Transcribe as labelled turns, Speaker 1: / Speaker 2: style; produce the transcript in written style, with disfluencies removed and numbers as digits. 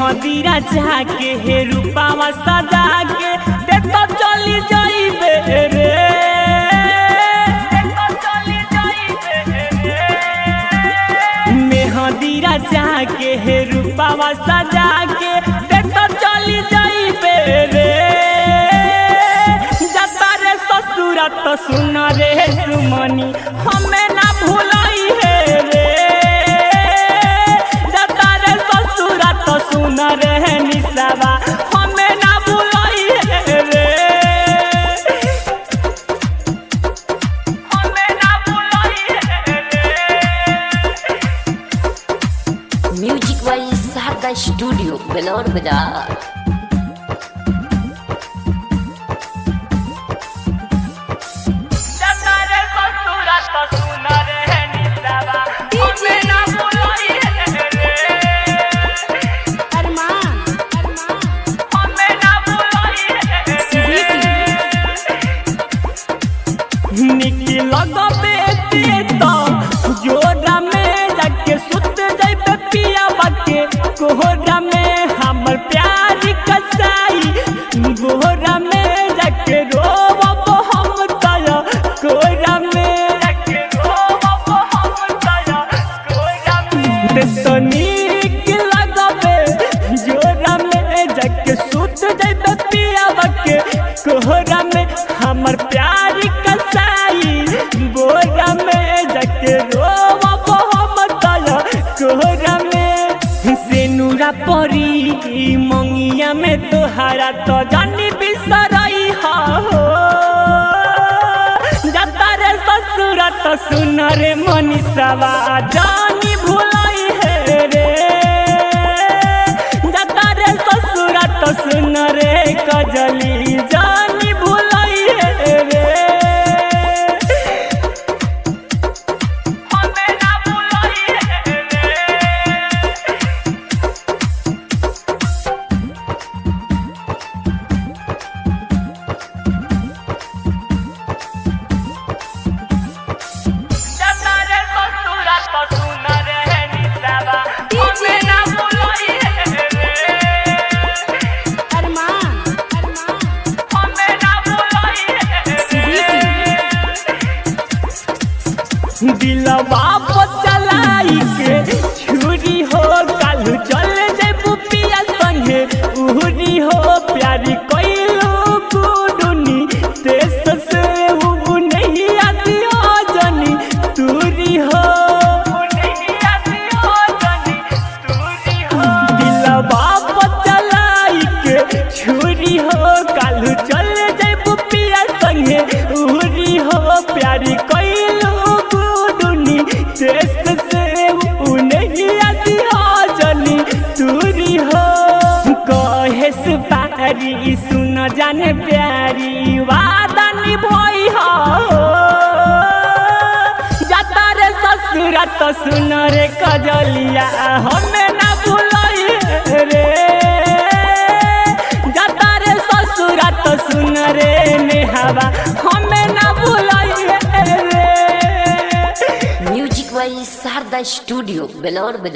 Speaker 1: मेहंदीरा जाके हे रूपावा सजा के ते तो चली जाइबे रे, मेहंदीरा जाके हे रूपावा सजा के ते तो चली जाइबे रे। जता रे ससुरा तो सुन रे सुमनी हमें ना भूलाई है रे, जता रे ससुरा तो सुन रे निसावा हमें ना भूलाई है रे, हमें ना भूलाई है रे।
Speaker 2: म्यूजिक बाई शारदा स्टूडियो बेलोर बाजार। जोरा में जाके सुत जाइबे पिया बाके कोहरा में हमर प्यार कसाई, गोहरा में जाके रोब हम तया कोहरा में जाके रोब हम तया कोहरा में तो नीक लगबे। जोरा में जाके सुत जाइबे पिया बाके कोहरा में हमर प्यार कसाई, गोहरा में जाके रोब हम तया कोहरा में सेनुरा परी मंगिया में तोहारा तो जानी बिसरई हो। जता रे ससुरा तो सुन रे मनीषावा जानी भूलाई है रे, जता रे ससुरा तो सुन रे कजली जानी भूलाई है रे, हमें ना भूलाई है रे। जता रे ससुरा तो सुन रे निसावा हमें ना भूलाई है रे, हमें ना भूलाई है रे। दिलवा पर चलाई के छुरी हो कालू चल जेबू पिया संगे उहरी हो, प्यारी कइलू गुडुनी तेस से उ नहीं आती हो जनी तूरी हो, नहीं आती हो जनी तूरी हो। दिलवा पर चलाई के छुरी हो कालू चल जेबू पिया संगे उहरी हो, प्यारी कइलू गुडुनी तेस से उ नहीं आती हो जनी तूरी हो। कहे सुपारी सुन जाने प्यारी वादा निभाई हो, जता रे ससुरा तो सुन रे कजलिया हमें ना भूलाई है रे, जता रे ससुरा तो सुन रे नेहावा हमें ना भूलाई है रे। म्यूजिक बाई शारदा स्टूडियो बेलोर बाजार।